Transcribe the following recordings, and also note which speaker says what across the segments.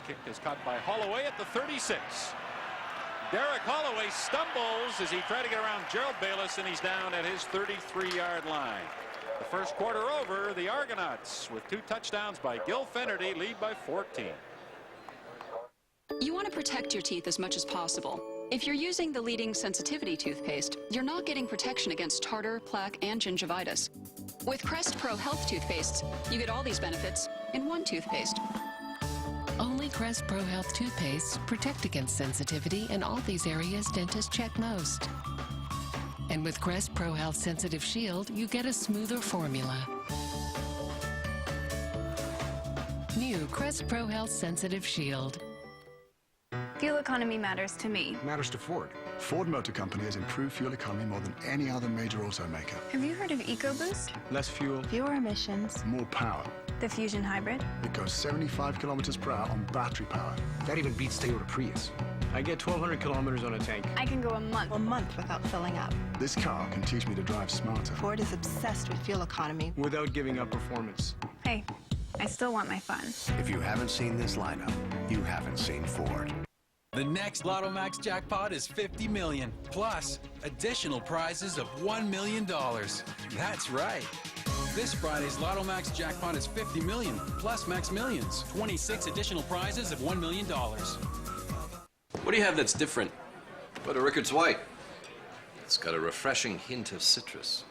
Speaker 1: Kick is caught by Holloway at the 36. Derek Holloway stumbles as he tried to get around Gerald Bayless, and he's down at his 33-yard line. The first quarter over, the Argonauts with 2 touchdowns by Gil Fennerty lead by 14.
Speaker 2: You want to protect your teeth as much as possible. If you're using the leading sensitivity toothpaste, you're not getting protection against tartar, plaque, and gingivitis. With Crest Pro Health toothpastes, you get all these benefits in one toothpaste.
Speaker 3: Only Crest Pro Health toothpastes protect against sensitivity in all these areas dentists check most. And with Crest Pro Health Sensitive Shield, you get a smoother formula. New Crest Pro Health Sensitive Shield.
Speaker 4: Fuel economy matters to me.
Speaker 5: Matters to Ford. Ford Motor Company has improved fuel economy more than any other major automaker.
Speaker 4: Have you heard of EcoBoost?
Speaker 5: Less fuel.
Speaker 4: Fewer emissions.
Speaker 5: More power.
Speaker 4: The Fusion Hybrid.
Speaker 5: It goes 75 kilometers per hour on battery power. That even beats Toyota Prius. I get 1,200 kilometers on a tank.
Speaker 4: I can go a month without filling up.
Speaker 5: This car can teach me to drive smarter.
Speaker 4: Ford is obsessed with fuel economy.
Speaker 5: Without giving up performance.
Speaker 4: Hey, I still want my fun.
Speaker 6: If you haven't seen this lineup, you haven't seen Ford.
Speaker 7: The next Lotto Max jackpot is $50 million, plus additional prizes of $1 million. That's right. This Friday's Lotto Max jackpot is $50 million, plus Max Millions. 26 additional prizes of $1 million.
Speaker 8: What do you have that's different?
Speaker 6: But a Rickard's White. It's got a refreshing hint of citrus.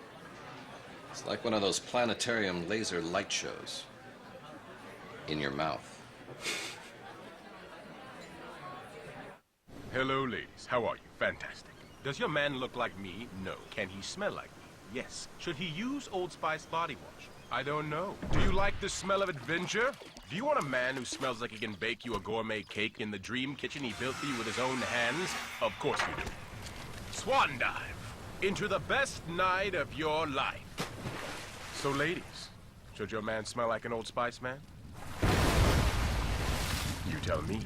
Speaker 6: It's like one of those planetarium laser light shows. In your mouth.
Speaker 9: Hello, ladies. How are you? Fantastic. Does your man look like me? No. Can he smell like me? Yes. Should he use Old Spice body wash? I don't know. Do you like the smell of adventure? Do you want a man who smells like he can bake you a gourmet cake in the dream kitchen he built for you with his own hands? Of course you do. Swan dive into the best night of your life. So, ladies, should your man smell like an Old Spice man? You tell me.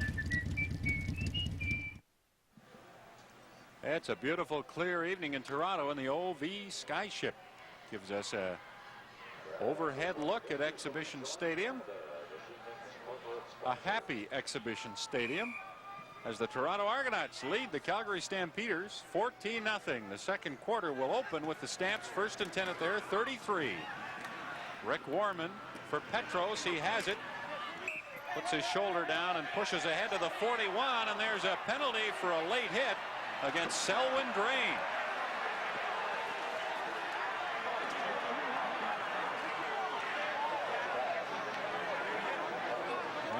Speaker 1: It's a beautiful, clear evening in Toronto, and the OV Skyship gives us a overhead look at Exhibition Stadium. A happy Exhibition Stadium as the Toronto Argonauts lead the Calgary Stampeders 14-0. The second quarter will open with the Stamps 1st and 10 at their 33. Rick Warman for Petros. He has it. Puts his shoulder down and pushes ahead to the 41, and there's a penalty for a late hit against Selwyn Drain.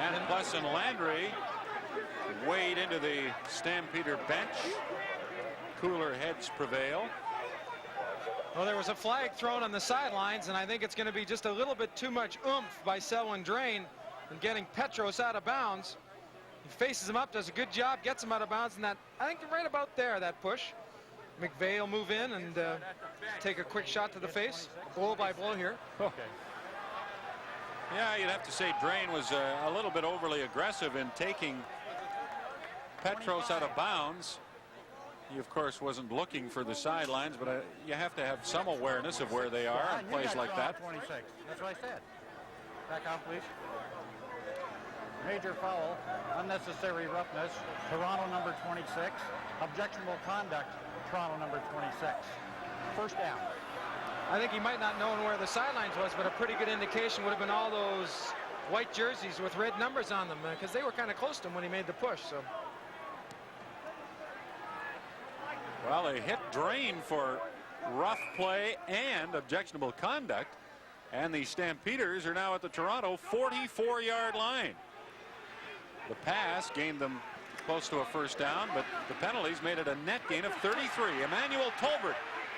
Speaker 1: And Plesson Landry wade into the Stampeder bench. Cooler heads prevail.
Speaker 10: Well, there was a flag thrown on the sidelines, and I think it's going to be just a little bit too much oomph by Selwyn Drain in getting Petros out of bounds. He faces him up, does a good job, gets him out of bounds, and that, I think right about there, that push. McVeigh will move in and take a quick shot to the face, blow by blow here.
Speaker 1: Okay. Yeah, you'd have to say Drain was a little bit overly aggressive in taking Petros out of bounds. He, of course, wasn't looking for the sidelines, but you have to have some awareness of where they are on plays like that.
Speaker 11: 26. That's what I said. Back off, please. Major foul, unnecessary roughness, Toronto number 26. Objectionable conduct, Toronto number 26. First down.
Speaker 10: I think he might not know where the sidelines was, but a pretty good indication would have been all those white jerseys with red numbers on them, because they were kind of close to him when he made the push. So.
Speaker 1: Well, they hit Drain for rough play and objectionable conduct, and the Stampeders are now at the Toronto 44-yard line. The pass gained them close to a first down, but the penalties made it a net gain of 33. Emmanuel Tolbert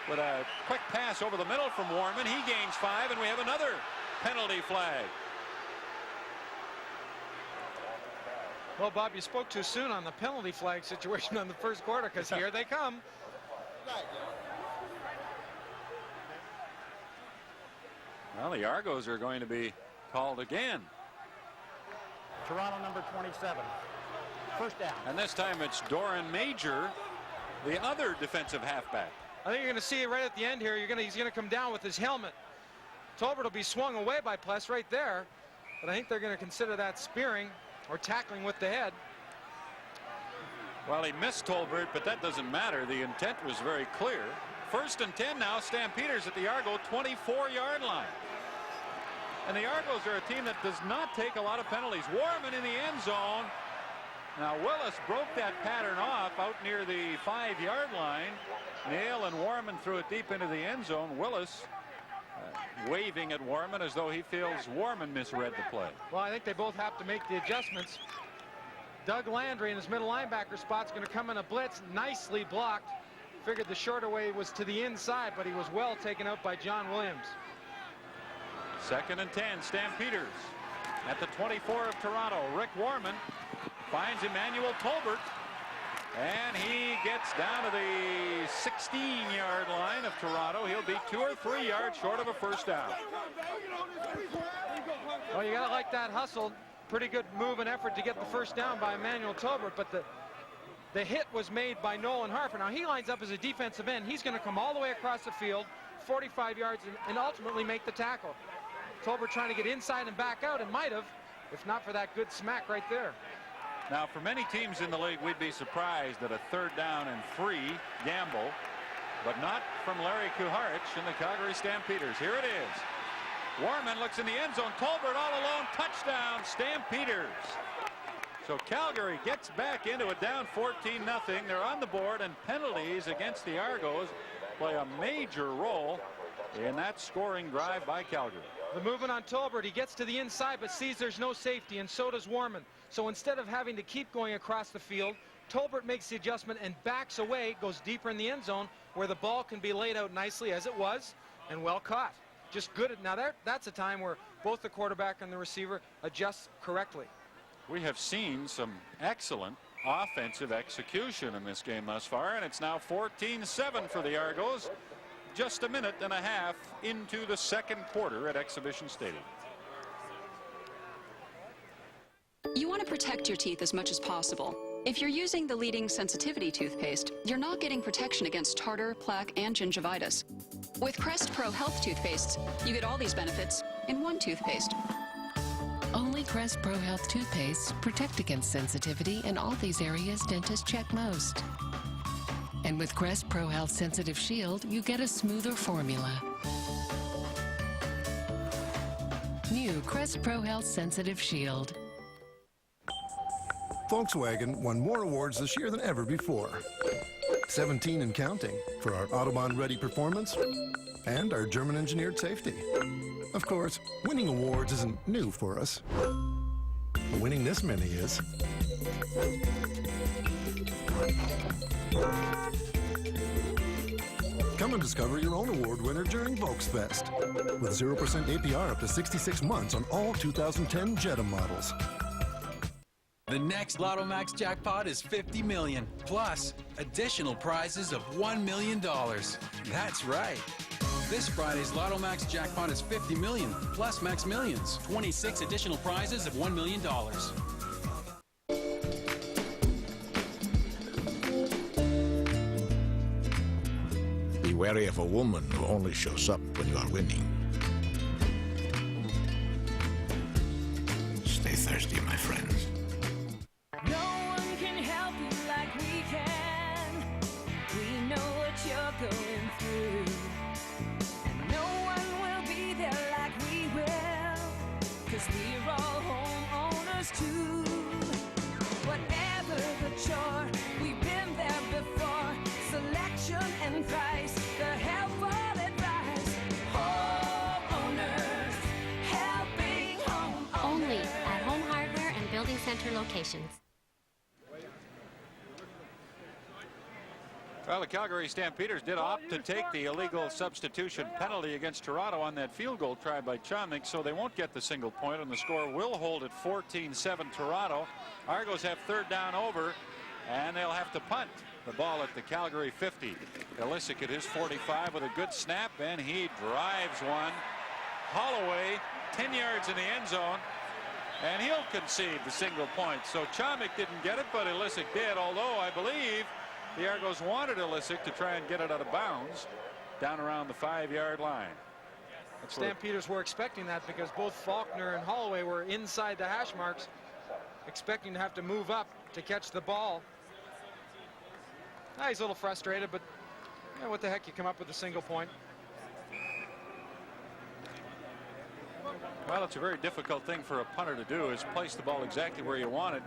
Speaker 1: with a quick pass over the middle from Warman. He gains 5, and we have another penalty flag.
Speaker 10: Well, Bob, you spoke too soon on the penalty flag situation on the first quarter, because here they come.
Speaker 1: Well, the Argos are going to be called again.
Speaker 11: Toronto number 27. First down.
Speaker 1: And this time it's Doran Major, the other defensive halfback.
Speaker 10: I think you're going to see it right at the end here. He's going to come down with his helmet. Tolbert will be swung away by Pless right there, but I think they're going to consider that spearing. or tackling with the head.
Speaker 1: Well, he missed Tolbert, but that doesn't matter. The intent was very clear. 1st and 10 now. Stampeders at the Argo 24-yard line. And the Argos are a team that does not take a lot of penalties. Warman in the end zone. Now Willis broke that pattern off out near the 5-yard line. Nail and Warman threw it deep into the end zone. Willis waving at Warman as though he feels Warman misread the play.
Speaker 10: Well, I think they both have to make the adjustments. Doug Landry in his middle linebacker spot's going to come in a blitz, nicely blocked. Figured the shorter way was to the inside, but he was well taken out by John Williams.
Speaker 1: 2nd and 10, Stampeders at the 24 of Toronto. Rick Warman finds Emmanuel Tolbert, and he gets down to the 16-yard line of Toronto. He'll be 2 or 3 yards short of a first down.
Speaker 10: Well, you gotta like that hustle. Pretty good move and effort to get the first down by Emmanuel Tolbert, but the hit was made by Nolan Harper. Now he lines up as a defensive end. He's going to come all the way across the field, 45 yards, and ultimately make the tackle. Tolbert trying to get inside and back out, and might have, if not for that good smack right there.
Speaker 1: Now, for many teams in the league, we'd be surprised at a 3rd down and 3 gamble, but not from Larry Kuharich and the Calgary Stampeders. Here it is. Warman looks in the end zone. Tolbert all alone. Touchdown, Stampeders. So Calgary gets back into it, down 14-0. They're on the board, and penalties against the Argos play a major role in that scoring drive by Calgary.
Speaker 10: The movement on Tolbert, he gets to the inside but sees there's no safety, and so does Warman. So instead of having to keep going across the field, Tolbert makes the adjustment and backs away, goes deeper in the end zone where the ball can be laid out nicely, as it was, and well caught. Just good. Now that's a time where both the quarterback and the receiver adjust correctly.
Speaker 1: We have seen some excellent offensive execution in this game thus far, and it's now 14-7 for the Argos. Just a minute and a half into the 2nd quarter at Exhibition Stadium.
Speaker 2: You want to protect your teeth as much as possible. If you're using the leading sensitivity toothpaste, you're not getting protection against tartar, plaque, and gingivitis. With Crest Pro Health toothpastes, you get all these benefits in one toothpaste.
Speaker 3: Only Crest Pro Health toothpaste protect against sensitivity in all these areas dentists check most. And with Crest Pro Health Sensitive Shield, you get a smoother formula. New Crest Pro Health Sensitive Shield.
Speaker 12: Volkswagen won more awards this year than ever before. 17 and counting for our Autobahn-ready performance and our German-engineered safety. Of course, winning awards isn't new for us. But winning this many is. Come and discover your own award winner during Volksfest. With 0% APR up to 66 months on all 2010 Jetta models.
Speaker 7: The next Lotto Max jackpot is $50 million, plus additional prizes of $1 million. That's right. This Friday's Lotto Max jackpot is $50 million, plus Max Millions. 26 additional prizes of $1 million.
Speaker 13: Be wary of a woman who only shows up when you are winning. Stay thirsty, my friends.
Speaker 14: No one can help you like we can. We know what you're going through. And no one will be there like we will. 'Cause we're all homeowners too. Whatever the chore, we've been there before. Selection and price, the helpful advice. Homeowners, helping homeowners.
Speaker 15: Only at Home Hardware and Building Center locations.
Speaker 1: Well, the Calgary Stampeders did opt to take the illegal substitution penalty against Toronto on that field goal tried by Chomnick, so they won't get the single point, and the score will hold at 14-7 Toronto. Argos have 3rd down over, and they'll have to punt the ball at the Calgary 50. Ilisic at his 45 with a good snap, and he drives one. Holloway 10 yards in the end zone, and he'll concede the single point. So Chomnick didn't get it, but Ilisic did, although I believe the Argos wanted Ilisic to try and get it out of bounds down around the 5-yard line.
Speaker 10: Stampeders were expecting that because both Faulkner and Holloway were inside the hash marks. expecting to have to move up to catch the ball. He's a little frustrated, but you know, what the heck, you come up with a single point.
Speaker 1: Well, it's a very difficult thing for a punter to do, is place the ball exactly where you want it.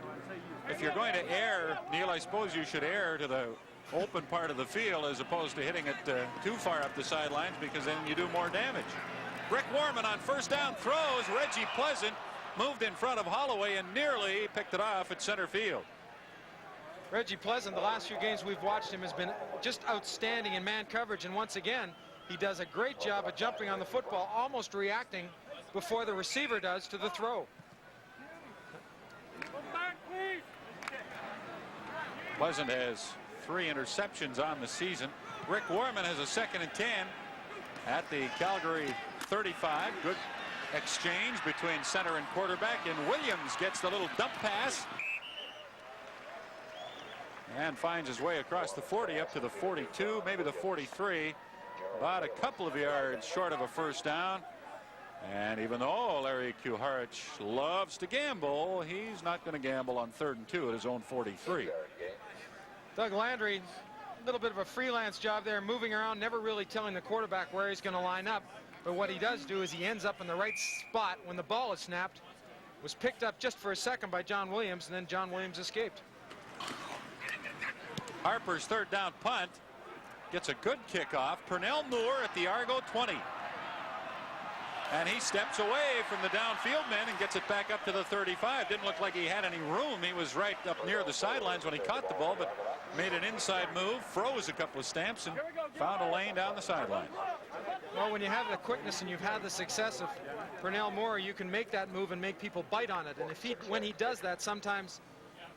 Speaker 1: If you're going to err, Neil, I suppose you should err to the open part of the field as opposed to hitting it too far up the sidelines, because then you do more damage. Rick Warman on first down throws. Reggie Pleasant moved in front of Holloway and nearly picked it off at center field.
Speaker 10: Reggie Pleasant, the last few games we've watched him, has been just outstanding in man coverage, and once again he does a great job of jumping on the football, almost reacting before the receiver does to the throw.
Speaker 1: Pleasant has 3 interceptions on the season. Rick Warman has a 2nd and 10 at the Calgary 35. Good exchange between center and quarterback, and Williams gets the little dump pass and finds his way across the 40 up to the 42, maybe the 43, about a couple of yards short of a first down. And even though Larry Kuharich loves to gamble, he's not going to gamble on 3rd and 2 at his own 43.
Speaker 10: Doug Landry, a little bit of a freelance job there, moving around, never really telling the quarterback where he's going to line up. But what he does do is he ends up in the right spot when the ball is snapped. Was picked up just for a second by John Williams, and then John Williams escaped.
Speaker 1: Harper's 3rd down punt gets a good kickoff. Pernell Moore at the Argo 20. And he steps away from the downfield men and gets it back up to the 35. Didn't look like he had any room. He was right up near the sidelines when he caught the ball, but made an inside move, froze a couple of stamps, and found a lane down the sideline.
Speaker 10: Well, when you have the quickness and you've had the success of Pernell Moore, you can make that move and make people bite on it. And when he does that, sometimes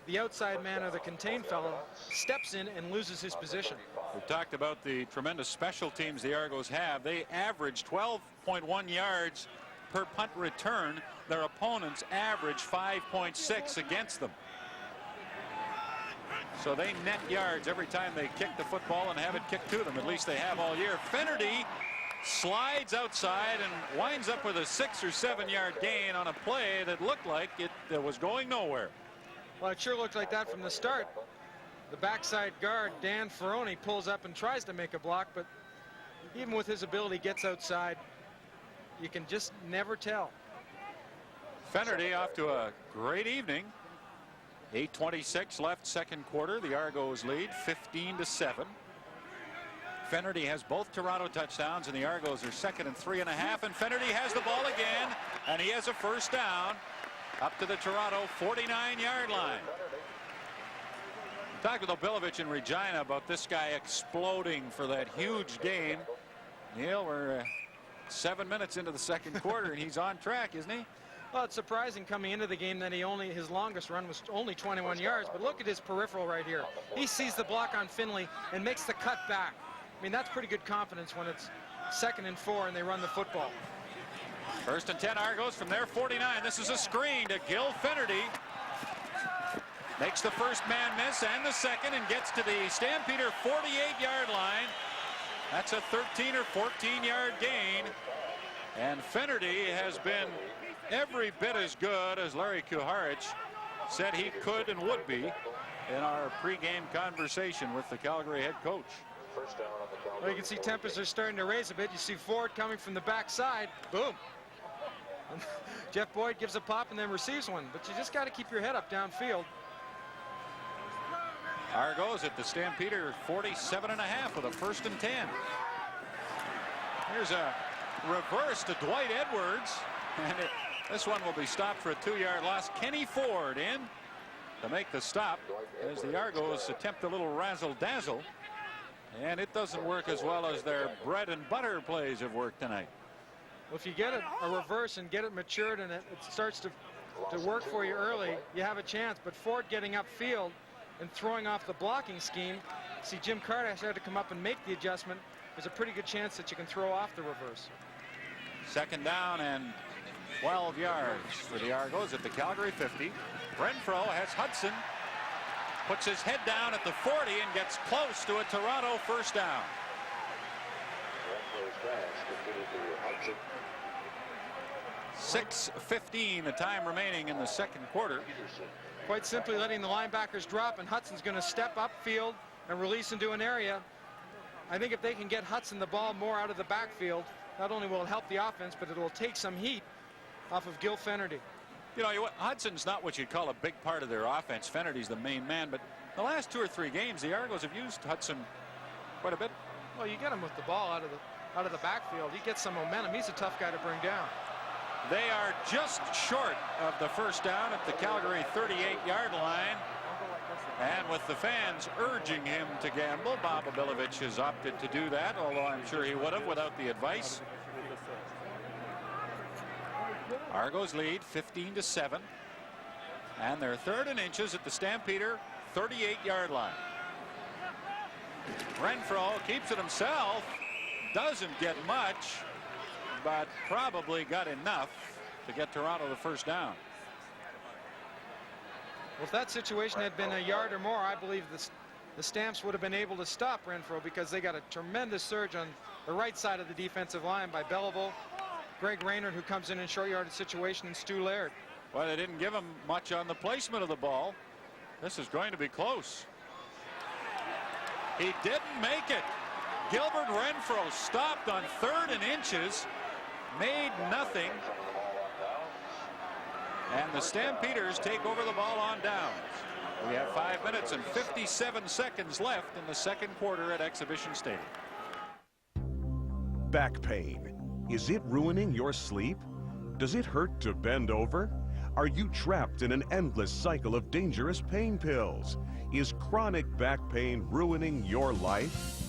Speaker 10: the outside man or the contained fellow steps in and loses his position.
Speaker 1: We talked about the tremendous special teams the Argos have. They average 12.1 yards per punt return. Their opponents average 5.6 against them. So they net yards every time they kick the football and have it kicked to them. At least they have all year. Finnerty slides outside and winds up with a 6 or 7 yard gain on a play that looked like it was going nowhere.
Speaker 10: Well, it sure looked like that from the start. The backside guard, Dan Ferroni, pulls up and tries to make a block, but even with his ability, gets outside. You can just never tell.
Speaker 1: Finnerty off to a great evening. 8:26 left, 2nd quarter. The Argos lead 15-7. Finnerty has both Toronto touchdowns, and the Argos are 2nd and 3.5. And Finnerty has the ball again, and he has a first down up to the Toronto 49-yard line. Talked with Obilovich in Regina about this guy exploding for that huge gain. Neil, we're 7 minutes into the 2nd quarter, and he's on track, isn't he?
Speaker 10: Well, it's surprising coming into the game that his longest run was only 21 yards, but look at his peripheral right here. He sees the block on Finley and makes the cut back. I mean, that's pretty good confidence when it's 2nd and 4 and they run the football.
Speaker 1: 1st and 10 Argos from their 49. This is a screen to Gil Finnerty. Makes the first man miss and the second, and gets to the Stampeder 48-yard line. That's a 13 or 14-yard gain. And Finnerty has been every bit as good as Larry Kuharich said he could and would be in our pregame conversation with the Calgary head coach.
Speaker 10: Well, you can see tempers are starting to raise a bit. You see Ford coming from the backside. Boom. And Jeff Boyd gives a pop and then receives one. But you just got to keep your head up downfield.
Speaker 1: Argos at the Stampeder 47.5 with a 1st and 10. Here's a reverse to Dwight Edwards. And this one will be stopped for a 2-yard loss. Kenny Ford in to make the stop as the Argos attempt a little razzle-dazzle. And it doesn't work as well as their bread and butter plays have worked tonight.
Speaker 10: Well, if you get a reverse and get it matured and it starts to work for you early, you have a chance. But Ford getting upfield and throwing off the blocking scheme, see Jim Carter had to come up and make the adjustment. There's a pretty good chance that you can throw off the reverse.
Speaker 1: 2nd down and 12 yards for the Argos at the Calgary 50. Renfro has Hudson, puts his head down at the 40 and gets close to a Toronto first down. 6:15 the time remaining in the second quarter.
Speaker 10: Quite simply letting the linebackers drop, and Hudson's going to step upfield and release into an area. I think if they can get Hudson the ball more out of the backfield, not only will it help the offense, but it will take some heat off of Gil Fenerty.
Speaker 1: You know, Hudson's not what you'd call a big part of their offense. Fenerty's the main man, but the last 2 or 3 games, the Argos have used Hudson quite a bit.
Speaker 10: Well, you get him with the ball out of the backfield. He gets some momentum. He's a tough guy to bring down.
Speaker 1: They are just short of the first down at the Calgary 38-yard line. And with the fans urging him to gamble, Bob Abilovich has opted to do that, although I'm sure he would have without the advice. Argos lead 15-7. And they're 3rd and inches at the Stampeder 38-yard line. Renfro keeps it himself. Doesn't get much, but probably got enough to get Toronto the first down.
Speaker 10: Well, if that situation had been a yard or more, I believe the Stamps would have been able to stop Renfro, because they got a tremendous surge on the right side of the defensive line by Belleville, Greg Raynard, who comes in short yardage situation, and Stu Laird.
Speaker 1: Well, they didn't give him much on the placement of the ball. This is going to be close. He didn't make it. Gilbert Renfro stopped on 3rd and inches, made nothing. And the Stampeders take over the ball on downs. We have 5 minutes and 57 seconds left in the second quarter at Exhibition Stadium.
Speaker 16: Back pain. Is it ruining your sleep? Does it hurt to bend over? Are you trapped in an endless cycle of dangerous pain pills? Is chronic back pain ruining your life?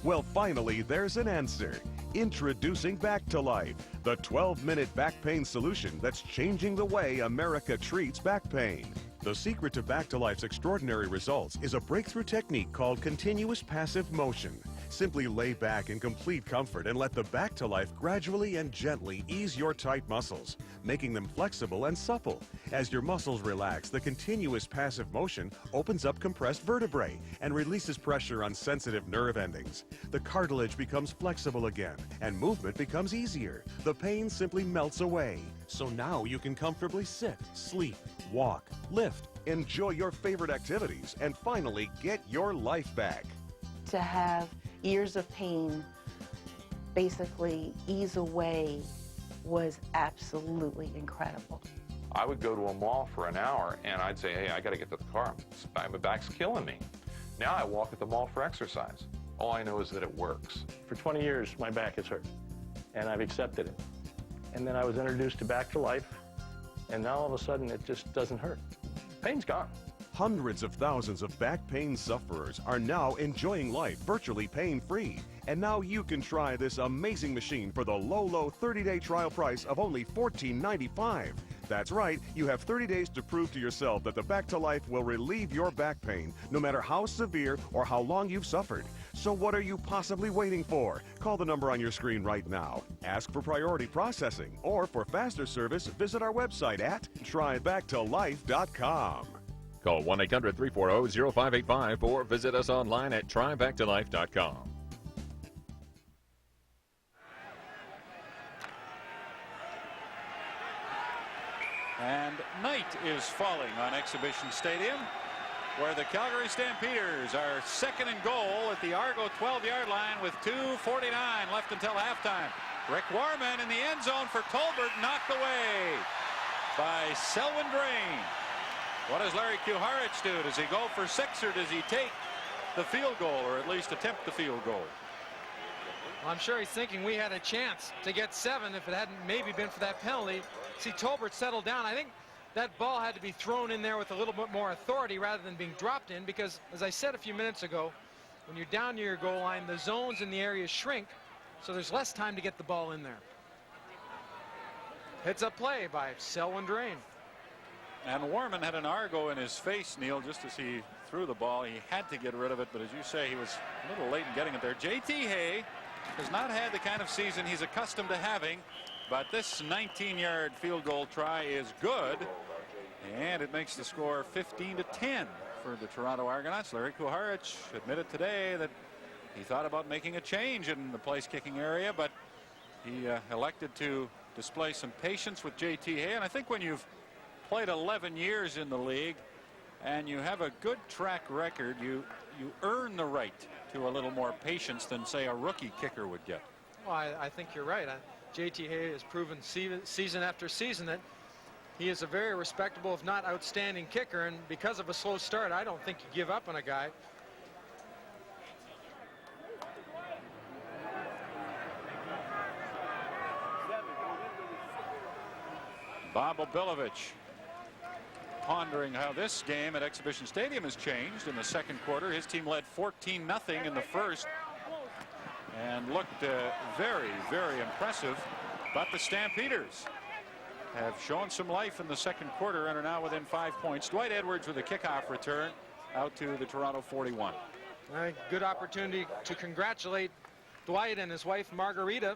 Speaker 16: Well, finally, there's an answer. Introducing Back to Life, the 12-minute back pain solution that's changing the way America treats back pain. The secret to Back to Life's extraordinary results is a breakthrough technique called continuous passive motion. Simply lay back in complete comfort and let the Back to Life gradually and gently ease your tight muscles, making them flexible and supple. As your muscles relax, the continuous passive motion opens up compressed vertebrae and releases pressure on sensitive nerve endings. The cartilage becomes flexible again and movement becomes easier. The pain simply melts away. So now you can comfortably sit, sleep, walk, lift, enjoy your favorite activities, and finally get your life back.
Speaker 17: To have years of pain basically ease away was absolutely incredible.
Speaker 18: I would go to a mall for an hour and I'd say, hey, I got to get to the car. My back's killing me. Now I walk at the mall for exercise. All I know is that it works.
Speaker 19: For 20 years, my back has hurt, and I've accepted it. And then I was introduced to Back to Life, and now all of a sudden it just doesn't hurt. Pain's gone.
Speaker 16: Hundreds of thousands of back pain sufferers are now enjoying life virtually pain-free. And now you can try this amazing machine for the low 30-day trial price of only $14.95. That's right, you have 30 days to prove to yourself that the Back to Life will relieve your back pain, no matter how severe or how long you've suffered. So what are you possibly waiting for? Call the number on your screen right now. Ask for priority processing, or for faster service, visit our website at trybacktolife.com.
Speaker 20: Call 1-800-340-0585 or visit us online at trybacktolife.com.
Speaker 1: And night is falling on Exhibition Stadium, where the Calgary Stampeders are 2nd and goal at the Argo 12-yard line with 2:49 left until halftime. Rick Warman in the end zone for Tolbert, knocked away by Selwyn Drain. What does Larry Kuharich do? Does he go for 6, or does he take the field goal, or at least attempt the field goal?
Speaker 10: Well, I'm sure he's thinking we had a chance to get 7 if it hadn't maybe been for that penalty. See Tolbert settle down. I think that ball had to be thrown in there with a little bit more authority rather than being dropped in, because, as I said a few minutes ago, when you're down near your goal line, the zones in the area shrink, so there's less time to get the ball in there. Heads up play by Selwyn Drain.
Speaker 1: And Warman had an Argo in his face, Neil, just as he threw the ball. He had to get rid of it, but as you say, he was a little late in getting it there. J.T. Hay has not had the kind of season he's accustomed to having, but this 19-yard field goal try is good, and it makes the score 15-10 for the Toronto Argonauts. Larry Kuharich admitted today that he thought about making a change in the place kicking area, but he elected to display some patience with JT Hay. And I think when you've played 11 years in the league and you have a good track record, you earn the right to a little more patience than, say, a rookie kicker would get.
Speaker 10: Well, I think you're right. JT Hay has proven season after season that he is a very respectable, if not outstanding kicker, and because of a slow start, I don't think you give up on a guy.
Speaker 1: Bob Obilovich pondering how this game at Exhibition Stadium has changed in the second quarter. His team led 14-0 in the first and looked very, very impressive. But the Stampeders have shown some life in the second quarter and are now within 5 points. Dwight Edwards with a kickoff return out to the Toronto 41.
Speaker 10: Good opportunity to congratulate Dwight and his wife Margarita.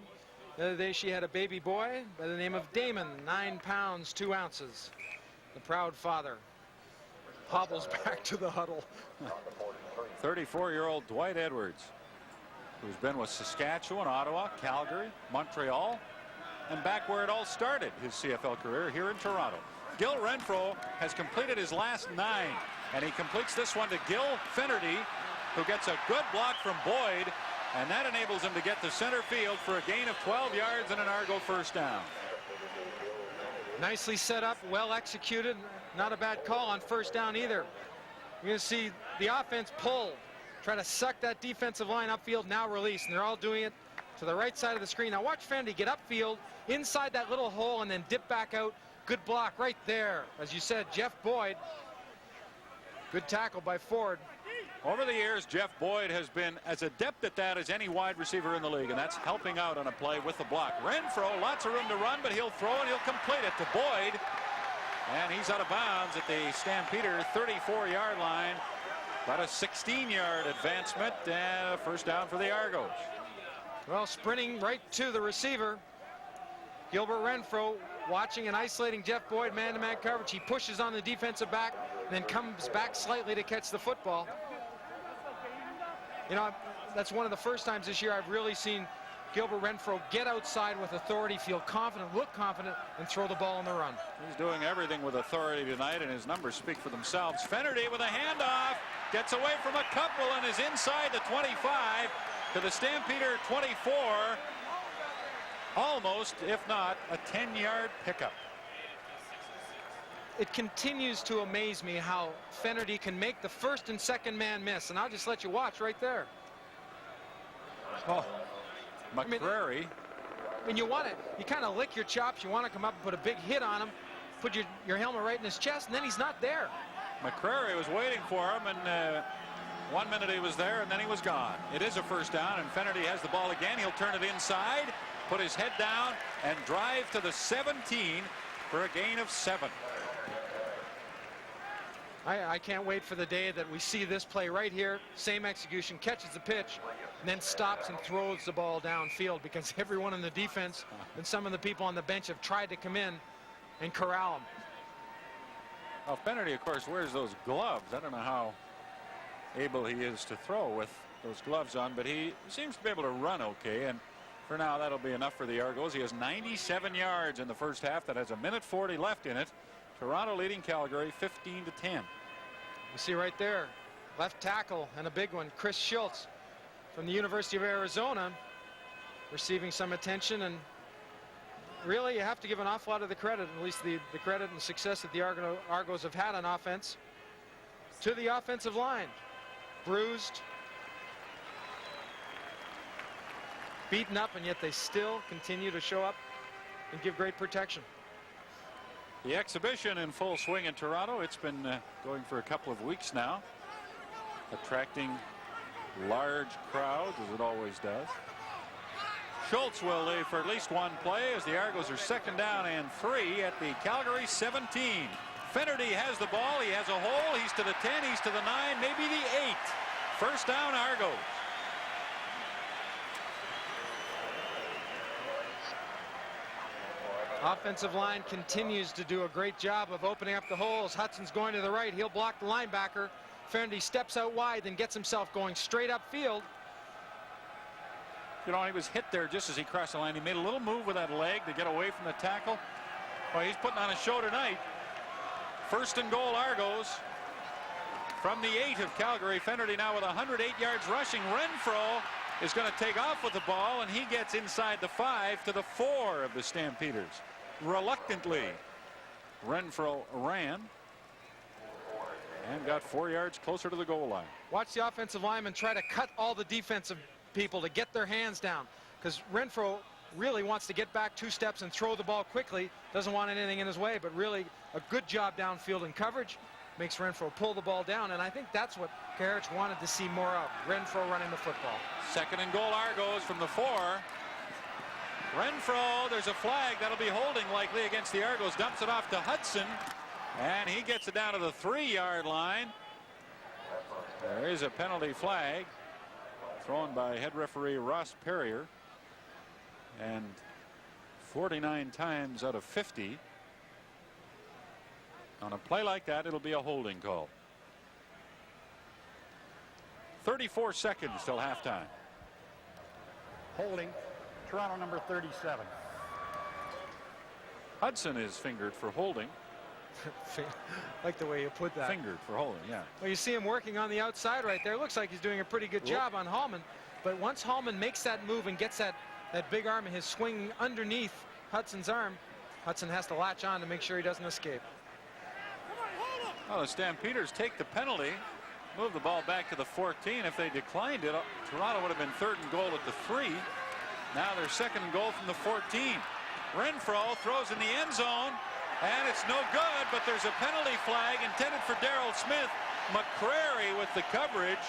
Speaker 10: The other day she had a baby boy by the name of Damon, 9 pounds 2 ounces. The proud father hobbles back to the huddle.
Speaker 1: 34-year-old Dwight Edwards, who's been with Saskatchewan, Ottawa, Calgary, Montreal, and back where it all started, his CFL career here in Toronto. Gil Renfro has completed his last 9, and he completes this one to Gil Finnerty, who gets a good block from Boyd, and that enables him to get to center field for a gain of 12 yards and an Argo first down.
Speaker 10: Nicely set up, well executed. Not a bad call on first down either. You're going to see the offense pull, try to suck that defensive line upfield, now release, and they're all doing it to the right side of the screen. Now watch Finnerty get upfield inside that little hole and then dip back out. Good block right there. As you said, Jeff Boyd. Good tackle by Ford.
Speaker 1: Over the years, Jeff Boyd has been as adept at that as any wide receiver in the league, and that's helping out on a play with the block. Renfro, lots of room to run, but he'll throw and he'll complete it to Boyd. And he's out of bounds at the Stampeder 34-yard line. About a 16-yard advancement and a first down for the Argos.
Speaker 10: Well, sprinting right to the receiver. Gilbert Renfro watching and isolating Jeff Boyd, man-to-man coverage. He pushes on the defensive back, then comes back slightly to catch the football. You know, that's one of the first times this year I've really seen Gilbert Renfro get outside with authority, feel confident, look confident, and throw the ball on the run.
Speaker 1: He's doing everything with authority tonight, and his numbers speak for themselves. Finnerty with a handoff, gets away from a couple and is inside the 25 to the Stampeder 24. Almost, if not, a 10-yard pickup.
Speaker 10: It continues to amaze me how Finnerty can make the first and second man miss, and I'll just let you watch right there.
Speaker 1: Oh, McCrary.
Speaker 10: I mean, you want it. You kind of lick your chops. You want to come up and put a big hit on him, put your helmet right in his chest, and then he's not there.
Speaker 1: McCrary was waiting for him, and 1 minute he was there, and then he was gone. It is a first down, and Finnerty has the ball again. He'll turn it inside, put his head down, and drive to the 17 for a gain of 7.
Speaker 10: I can't wait for the day that we see this play right here. Same execution, catches the pitch, and then stops and throws the ball downfield, because everyone in the defense and some of the people on the bench have tried to come in and corral him.
Speaker 1: Well, Finnerty, of course, wears those gloves. I don't know how able he is to throw with those gloves on, but he seems to be able to run okay, and for now that'll be enough for the Argos. He has 97 yards in the first half. That has 1:40 left in it. Toronto leading Calgary 15-10.
Speaker 10: You see right there, left tackle and a big one, Chris Schultz from the University of Arizona, receiving some attention, and really you have to give an awful lot of the credit, at least the credit and success that the Argos have had on offense, to the offensive line. Bruised, beaten up, and yet they still continue to show up and give great protection.
Speaker 1: The exhibition in full swing in Toronto. It's been going for a couple of weeks now, attracting large crowds, as it always does. Schultz will leave for at least one play as the Argos are second down and 3 at the Calgary 17. Finnerty has the ball. He has a hole. He's to the 10. He's to the 9, maybe the 8. First down, Argos.
Speaker 10: Offensive line continues to do a great job of opening up the holes. Hudson's going to the right. He'll block the linebacker. Finnerty steps out wide, then gets himself going straight upfield.
Speaker 1: You know, he was hit there just as he crossed the line. He made a little move with that leg to get away from the tackle. Well, he's putting on a show tonight. First and goal, Argos. From the 8 of Calgary, Fennerty now with 108 yards rushing. Renfro is going to take off with the ball, and he gets inside the 5 to the 4 of the Stampeders. Reluctantly, Renfro ran and got 4 yards closer to the goal line.
Speaker 10: Watch the offensive lineman try to cut all the defensive people to get their hands down, because Renfro really wants to get back 2 steps and throw the ball quickly. Doesn't want anything in his way, but really a good job downfield in coverage. Makes Renfro pull the ball down, and I think that's what Karich wanted to see more of. Renfro running the football.
Speaker 1: Second and goal, Argos from the 4. Renfro, there's a flag. That'll be holding likely against the Argos. Dumps it off to Hudson, and he gets it down to the 3-yard line. There is a penalty flag thrown by head referee Ross Perrier, and 49 times out of 50 on a play like that, it'll be a holding call. 34 seconds till halftime.
Speaker 11: Holding, Toronto number 37.
Speaker 1: Hudson is fingered for holding.
Speaker 10: Like the way you put that.
Speaker 1: Fingered for holding, yeah.
Speaker 10: Well, you see him working on the outside right there. Looks like he's doing a pretty good job on Hallman. But once Hallman makes that move and gets that big arm and his swing underneath Hudson's arm, Hudson has to latch on to make sure he doesn't escape.
Speaker 1: Well, the Stampeders take the penalty, move the ball back to the 14. If they declined it, Toronto would have been 3rd and goal at the 3. Now they're 2nd and goal from the 14. Renfro throws in the end zone, and it's no good, but there's a penalty flag intended for Darrell Smith. McCrary with the coverage,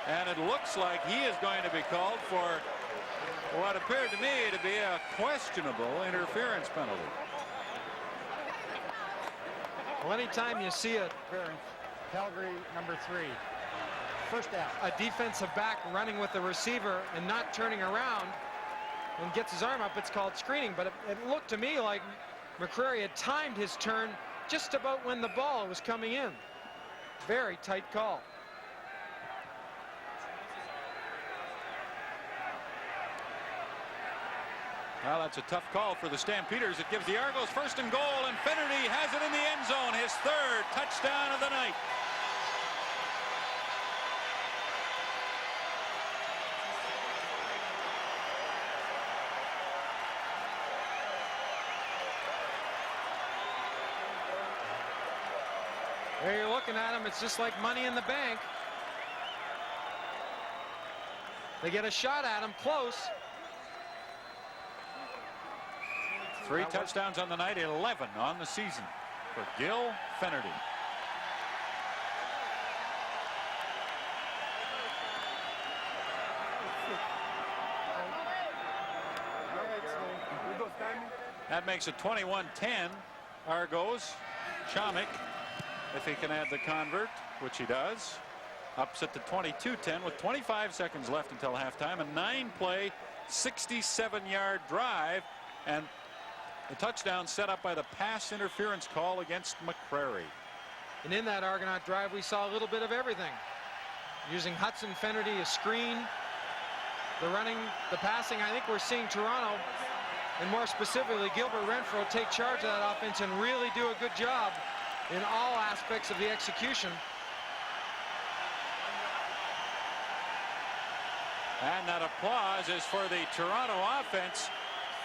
Speaker 1: and it looks like he is going to be called for what appeared to me to be a questionable interference penalty.
Speaker 10: Well, anytime you see a
Speaker 11: Calgary number 3. First down.
Speaker 10: A defensive back running with the receiver and not turning around and gets his arm up, it's called screening. But it looked to me like McCrary had timed his turn just about when the ball was coming in. Very tight call.
Speaker 1: Well, that's a tough call for the Stampeders. It gives the Argos 1st and goal, and Fennerty has it in the end zone. His 3rd touchdown of the night.
Speaker 10: There you're looking at him. It's just like Money in the Bank. They get a shot at him close.
Speaker 1: 3 touchdowns on the night, 11 on the season for Gil Fennerty. That makes it 21-10. Argos. Chomik, if he can add the convert, which he does, ups it to 22-10 with 25 seconds left until halftime. A 9-play, 67-yard drive, and the touchdown set up by the pass interference call against McCrary.
Speaker 10: And in that Argonaut drive, we saw a little bit of everything. Using Hudson, Fennerty, a screen, the running, the passing. I think we're seeing Toronto, and more specifically Gilbert Renfro, take charge of that offense and really do a good job in all aspects of the execution.
Speaker 1: And that applause is for the Toronto offense,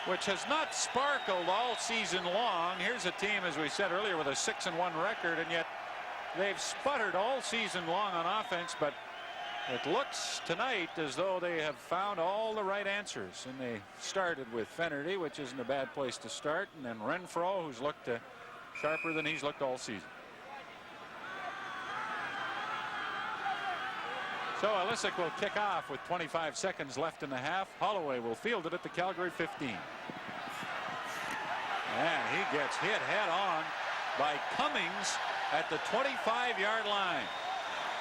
Speaker 1: which has not sparkled all season long. Here's a team, as we said earlier, with a 6-1 record, and yet they've sputtered all season long on offense, but it looks tonight as though they have found all the right answers. And they started with Fennerty, which isn't a bad place to start, and then Renfro, who's looked sharper than he's looked all season. So Alisic will kick off with 25 seconds left in the half. Holloway will field it at the Calgary 15. And he gets hit head on by Cummings at the 25-yard line.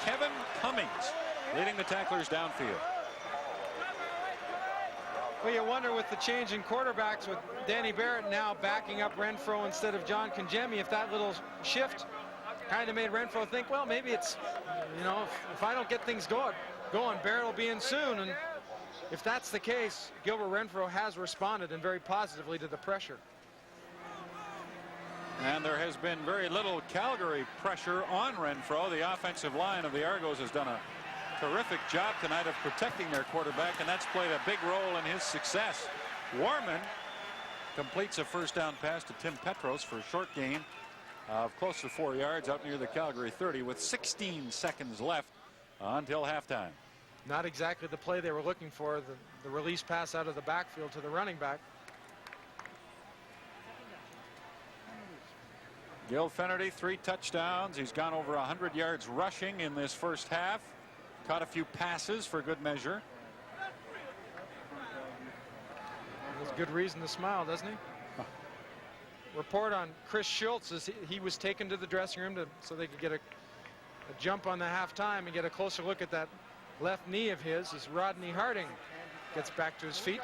Speaker 1: Kevin Cummings leading the tacklers downfield.
Speaker 10: Well, you wonder with the change in quarterbacks, with Danny Barrett now backing up Renfro instead of John Congemi, if that little shift kind of made Renfro think, well, maybe it's, you know, if I don't get things going, Barrett will be in soon. And if that's the case, Gilbert Renfro has responded, and very positively, to the pressure.
Speaker 1: And there has been very little Calgary pressure on Renfro. The offensive line of the Argos has done a terrific job tonight of protecting their quarterback, and that's played a big role in his success. Warman completes a first down pass to Tim Petros for a short gain of close to 4 yards out near the Calgary 30 with 16 seconds left until halftime.
Speaker 10: Not exactly the play they were looking for, the release pass out of the backfield to the running back.
Speaker 1: Gil Finnerty, 3 touchdowns. He's gone over 100 yards rushing in this first half. Caught a few passes for good measure.
Speaker 10: There's good reason to smile, doesn't he? Report on Chris Schultz is he was taken to the dressing room so they could get a jump on the halftime and get a closer look at that left knee of his as Rodney Harding gets back to his feet.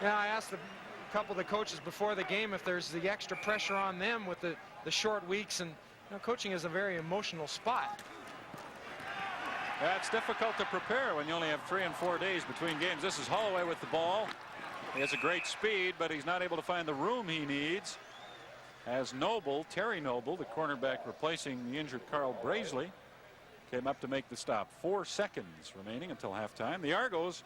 Speaker 10: Yeah, I asked a couple of the coaches before the game if there's the extra pressure on them with the short weeks, and coaching is a very emotional spot.
Speaker 1: Yeah, it's difficult to prepare when you only have 3 and 4 days between games. This is Holloway with the ball. He has a great speed, but he's not able to find the room he needs. As Noble, Terry Noble, the cornerback replacing the injured Carl Brazeley, came up to make the stop. 4 seconds remaining until halftime. The Argos,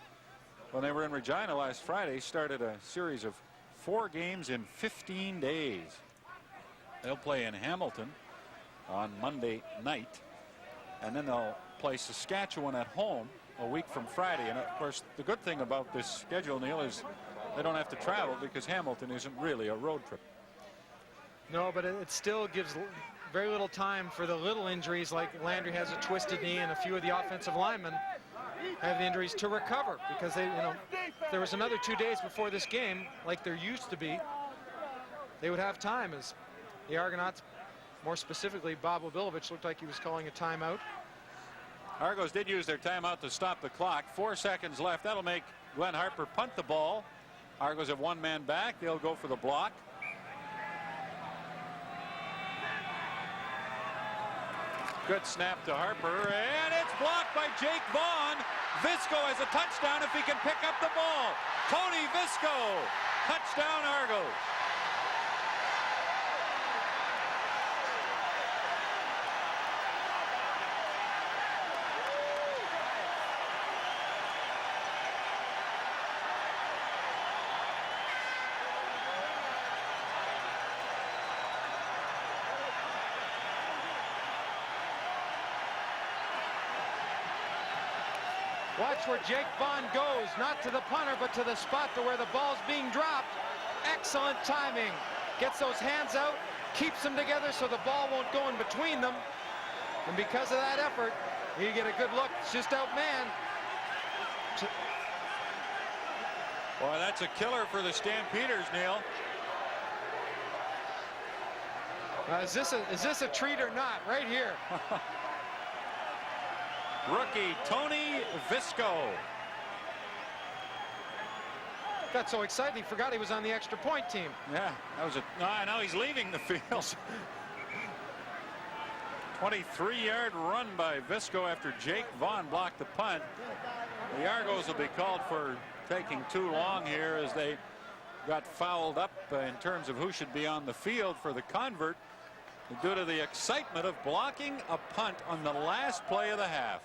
Speaker 1: when they were in Regina last Friday, started a series of 4 games in 15 days. They'll play in Hamilton on Monday night, and then they'll play Saskatchewan at home a week from Friday. And of course, the good thing about this schedule, Neil, is they don't have to travel because Hamilton isn't really a road trip.
Speaker 10: No, but it still gives very little time for the little injuries, like Landry has a twisted knee and a few of the offensive linemen have the injuries to recover, because they, there was another 2 days before this game, like there used to be, they would have time, as the Argonauts, more specifically Bob Obilovich, looked like he was calling a timeout.
Speaker 1: Argos did use their timeout to stop the clock. 4 seconds left. That'll make Glenn Harper punt the ball. Argos have 1 man back. They'll go for the block. Good snap to Harper, and it's blocked by Jake Vaughn. Visco has a touchdown if he can pick up the ball. Tony Visco, touchdown Argos.
Speaker 10: Watch where Jake Vaughn goes, not to the punter, but to the spot to where the ball's being dropped. Excellent timing. Gets those hands out, keeps them together so the ball won't go in between them. And because of that effort, you get a good look. It's just outman.
Speaker 1: Boy, that's a killer for the Stampeders, Neil.
Speaker 10: Is this a treat or not? Right here.
Speaker 1: Rookie Tony Visco.
Speaker 10: Got so excited he forgot he was on the extra point team.
Speaker 1: Yeah, that was now he's leaving the field. 23-yard run by Visco after Jake Vaughn blocked the punt. The Argos will be called for taking too long here as they got fouled up in terms of who should be on the field for the convert due to the excitement of blocking a punt on the last play of the half.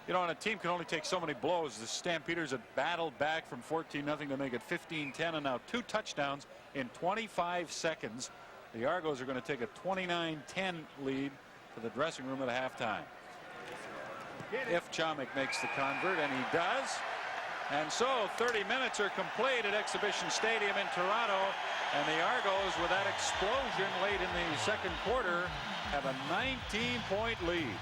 Speaker 1: You know, and a team can only take so many blows. The Stampeders have battled back from 14-0 to make it 15-10, and now 2 touchdowns in 25 seconds. The Argos are going to take a 29-10 lead to the dressing room at halftime. If Chomik makes the convert, and he does. And so 30 minutes are complete at Exhibition Stadium in Toronto, and the Argos, with that explosion late in the second quarter, have a 19-point lead.